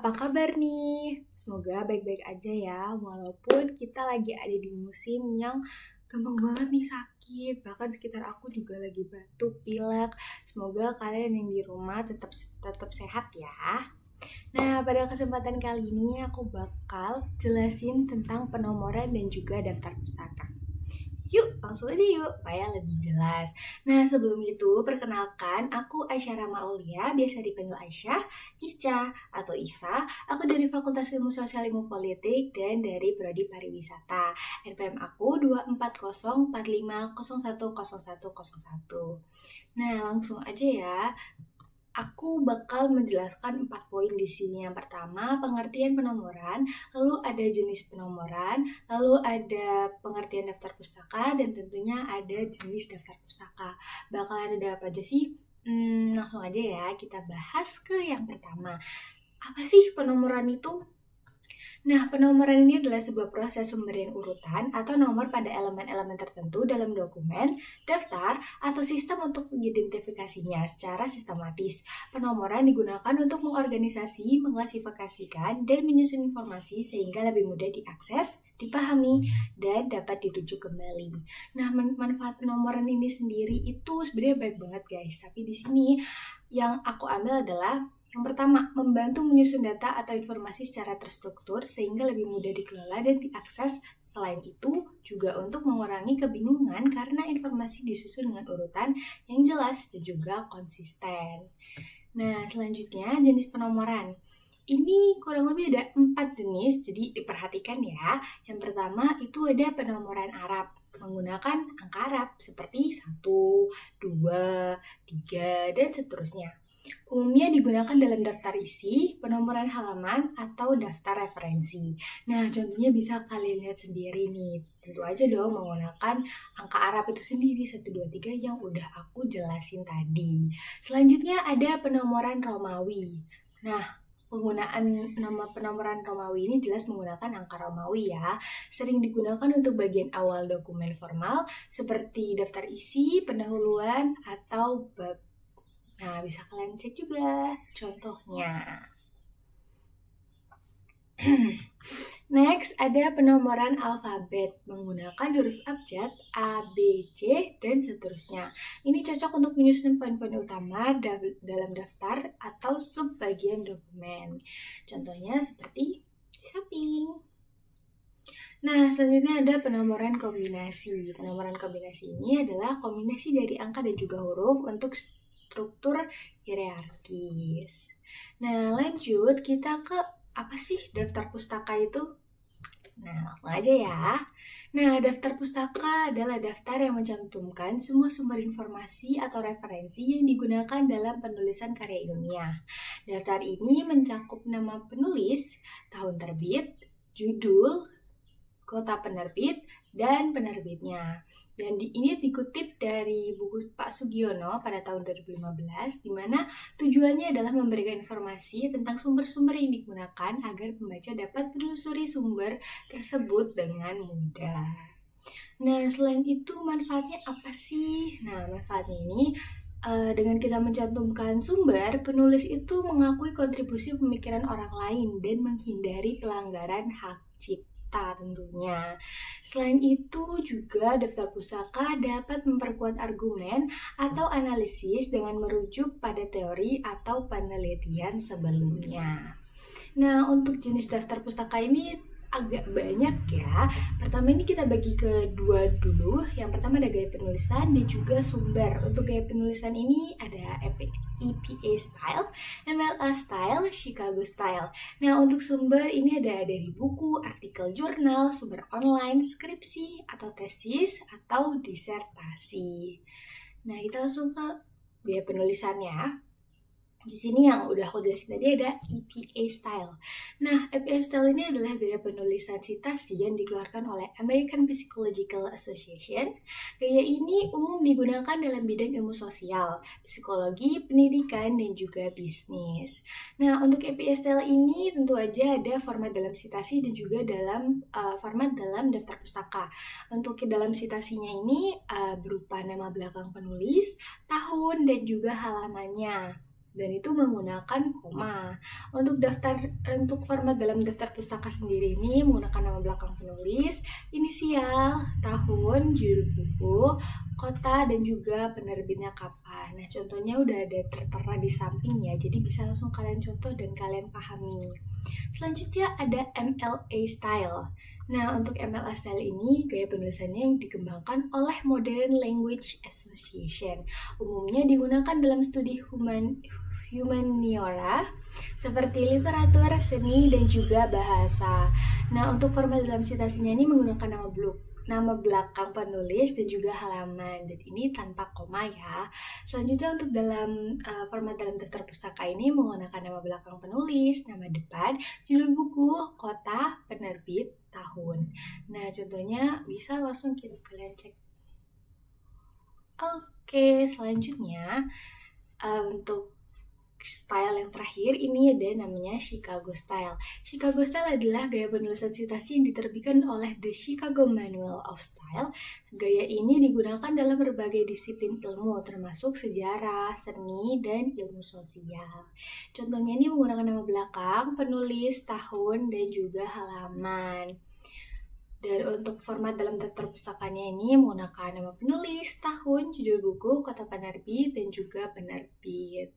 Apa kabar nih? Semoga baik-baik aja ya, walaupun kita lagi ada di musim yang gampang banget nih sakit. Bahkan sekitar aku juga lagi batuk, pilek. Semoga kalian yang di rumah tetap sehat ya. Nah, pada kesempatan kali ini aku bakal jelasin tentang penomoran dan juga daftar pustaka. Yuk, langsung aja yuk, supaya lebih jelas. Nah, sebelum itu, perkenalkan, aku Aisyah Rama Aulia, biasa dipanggil Aisyah, Ica, atau Isa. Aku dari Fakultas Ilmu Sosial Ilmu Politik dan dari Prodi Pariwisata. NPM aku 24045010101. Nah, langsung aja ya. Aku bakal menjelaskan 4 poin di sini. Yang pertama, pengertian penomoran, lalu ada jenis penomoran, lalu ada pengertian daftar pustaka, dan tentunya ada jenis daftar pustaka. Bakal ada apa aja sih? Langsung aja ya, kita bahas ke yang pertama. Apa sih penomoran itu? Nah, penomoran ini adalah sebuah proses pemberian urutan atau nomor pada elemen-elemen tertentu dalam dokumen, daftar, atau sistem untuk mengidentifikasinya secara sistematis. Penomoran digunakan untuk mengorganisasi, mengklasifikasikan, dan menyusun informasi sehingga lebih mudah diakses, dipahami, dan dapat dirujuk kembali. Nah, manfaat penomoran ini sendiri itu sebenarnya baik banget guys, tapi di sini yang aku ambil adalah yang pertama, membantu menyusun data atau informasi secara terstruktur sehingga lebih mudah dikelola dan diakses. Selain itu, juga untuk mengurangi kebingungan karena informasi disusun dengan urutan yang jelas dan juga konsisten. Nah, selanjutnya jenis penomoran. Ini kurang lebih ada 4 jenis, jadi diperhatikan ya. Yang pertama itu ada penomoran Arab, menggunakan angka Arab seperti 1, 2, 3, dan seterusnya. Umumnya digunakan dalam daftar isi, penomoran halaman, atau daftar referensi. Nah, contohnya bisa kalian lihat sendiri nih. Tentu aja dong menggunakan angka Arab itu sendiri, 1, 2, 3 yang udah aku jelasin tadi. Selanjutnya ada penomoran Romawi. Nah, penggunaan nama penomoran Romawi ini jelas menggunakan angka Romawi ya. Sering digunakan untuk bagian awal dokumen formal seperti daftar isi, pendahuluan, atau bab. Nah, bisa kalian cek juga contohnya. Next, ada penomoran alfabet menggunakan huruf abjad A, B, C, dan seterusnya. Ini cocok untuk menyusun poin-poin utama dalam daftar atau subbagian dokumen. Contohnya seperti di samping. Nah, selanjutnya ada penomoran kombinasi. Penomoran kombinasi ini adalah kombinasi dari angka dan juga huruf untuk struktur hierarkis. Nah, lanjut kita ke apa sih daftar pustaka itu? Nah, langsung aja ya. Nah, daftar pustaka adalah daftar yang mencantumkan semua sumber informasi atau referensi yang digunakan dalam penulisan karya ilmiah. Daftar ini mencakup nama penulis, tahun terbit, judul, kota penerbit, dan penerbitnya. Dan ini dikutip dari buku Pak Sugiono pada tahun 2015, di mana tujuannya adalah memberikan informasi tentang sumber-sumber yang digunakan agar pembaca dapat menelusuri sumber tersebut dengan mudah. Nah, selain itu manfaatnya apa sih? Nah, manfaatnya ini dengan kita mencantumkan sumber, penulis itu mengakui kontribusi pemikiran orang lain dan menghindari pelanggaran hak cipta tentunya. Selain itu juga daftar pustaka dapat memperkuat argumen atau analisis dengan merujuk pada teori atau penelitian sebelumnya. Nah, untuk jenis daftar pustaka ini agak banyak ya. Pertama ini kita bagi ke dua dulu. Yang pertama ada gaya penulisan dan juga sumber. Untuk gaya penulisan ini ada EPA style, MLA style, Chicago style. Nah, untuk sumber ini ada dari buku, artikel jurnal, sumber online, skripsi atau tesis atau disertasi. Nah, kita langsung ke gaya penulisannya. Di sini yang udah aku jelasin tadi ada EPA style. Nah, EPA style ini adalah gaya penulisan citasi yang dikeluarkan oleh American Psychological Association. Gaya ini umum digunakan dalam bidang ilmu sosial, psikologi, pendidikan, dan juga bisnis. Nah, untuk EPA style ini tentu aja ada format dalam citasi dan juga dalam format dalam daftar pustaka. Untuk dalam citasinya ini berupa nama belakang penulis, tahun, dan juga halamannya. dan itu menggunakan koma. Untuk format dalam daftar pustaka sendiri ini menggunakan nama belakang penulis, inisial, tahun, judul buku, kota, dan juga penerbitnya kapan. Nah, contohnya udah ada tertera di samping ya, jadi bisa langsung kalian contoh dan kalian pahami. Selanjutnya ada MLA Style. Nah, untuk MLA Style ini gaya penulisannya yang dikembangkan oleh Modern Language Association. Umumnya digunakan dalam studi humaniora seperti literatur, seni, dan juga bahasa. Nah, untuk format dalam citasinya ini menggunakan nama belakang penulis dan juga halaman, dan ini tanpa koma ya. Selanjutnya untuk format dalam daftar pustaka ini menggunakan nama belakang penulis, nama depan, judul buku, kota, penerbit, tahun. Nah, contohnya bisa langsung kalian cek. Oke, selanjutnya untuk style yang terakhir ini ada namanya Chicago Style. Chicago Style adalah gaya penulisan citasi yang diterbitkan oleh The Chicago Manual of Style. Gaya ini digunakan dalam berbagai disiplin ilmu, termasuk sejarah, seni, dan ilmu sosial. Contohnya ini menggunakan nama belakang, penulis, tahun, dan juga halaman. Dan untuk format dalam daftar pustakanya ini menggunakan nama penulis, tahun, judul buku, kota penerbit, dan juga penerbit.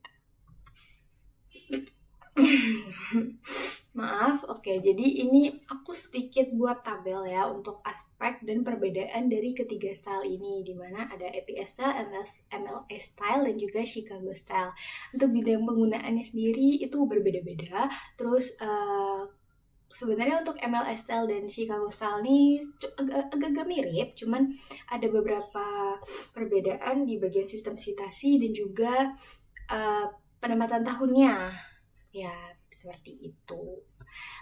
Maaf, oke, jadi ini aku sedikit buat tabel ya untuk aspek dan perbedaan dari ketiga style ini, dimana ada APS Style, MLA Style, dan juga Chicago Style. Untuk bidang penggunaannya sendiri itu berbeda-beda. Terus sebenarnya untuk MLA Style dan Chicago Style ini agak-agak mirip, cuman ada beberapa perbedaan di bagian sistem citasi dan juga penempatan tahunnya. Ya, seperti itu.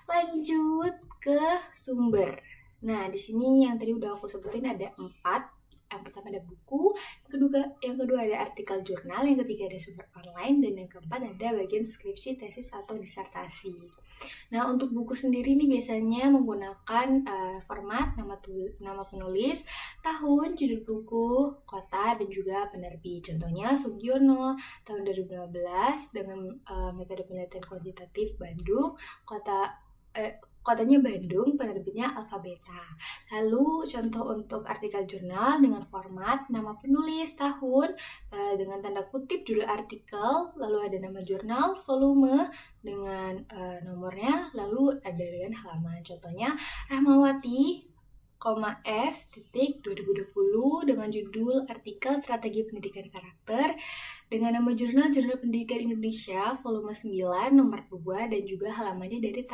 Lanjut ke sumber. Nah, di sini yang tadi udah aku sebutin ada 4. Yang pertama ada buku, yang kedua ada artikel jurnal, yang ketiga ada sumber online, dan yang keempat ada bagian skripsi, tesis, atau disertasi. Nah, untuk buku sendiri ini biasanya menggunakan format nama penulis, tahun, judul buku, kota, dan juga penerbit. Contohnya Sugiono tahun 2015 dengan metode penelitian kuantitatif Bandung, kotanya Bandung, penerbitnya Alfabeta. Lalu contoh untuk artikel jurnal dengan format nama penulis, tahun, dengan tanda kutip judul artikel, lalu ada nama jurnal, volume dengan nomornya, lalu ada dengan halaman. Contohnya Rahmawati, S, 2020 dengan judul artikel Strategi Pendidikan Karakter dengan nama jurnal Pendidikan Indonesia volume 9 nomor 2 dan juga halamannya dari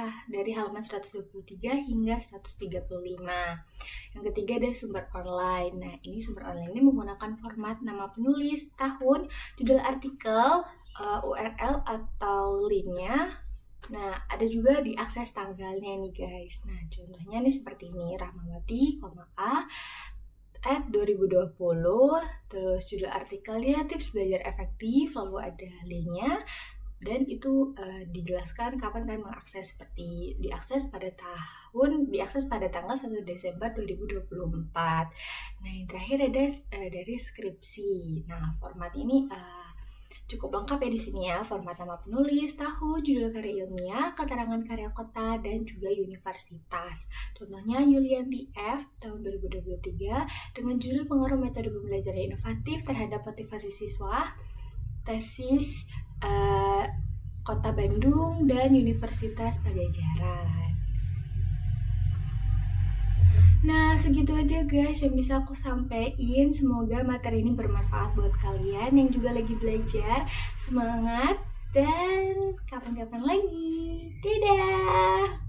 halaman 123 hingga 135. Yang ketiga ada sumber online. Nah, ini sumber online ini menggunakan format nama penulis, tahun, judul artikel, URL atau linknya. Nah, ada juga diakses tanggalnya nih guys. Nah, contohnya nih seperti ini, Rahmawati, A, @ 2020, terus judul artikelnya tips belajar efektif, lalu ada linknya, dan itu dijelaskan kapan kalian mengakses, seperti diakses pada tanggal 1 Desember 2024. Nah, yang terakhir ada dari skripsi. Nah, format ini cukup lengkap ya di sini ya, format nama penulis, tahun, judul karya ilmiah, keterangan karya kota, dan juga universitas. Contohnya Yulianti F. tahun 2023 dengan judul pengaruh metode pembelajaran inovatif terhadap motivasi siswa, tesis Kota Bandung dan Universitas Pajajaran. Nah, segitu aja guys yang bisa aku sampaikan. Semoga materi ini bermanfaat buat kalian yang juga lagi belajar. Semangat dan kapan-kapan lagi. Dadah!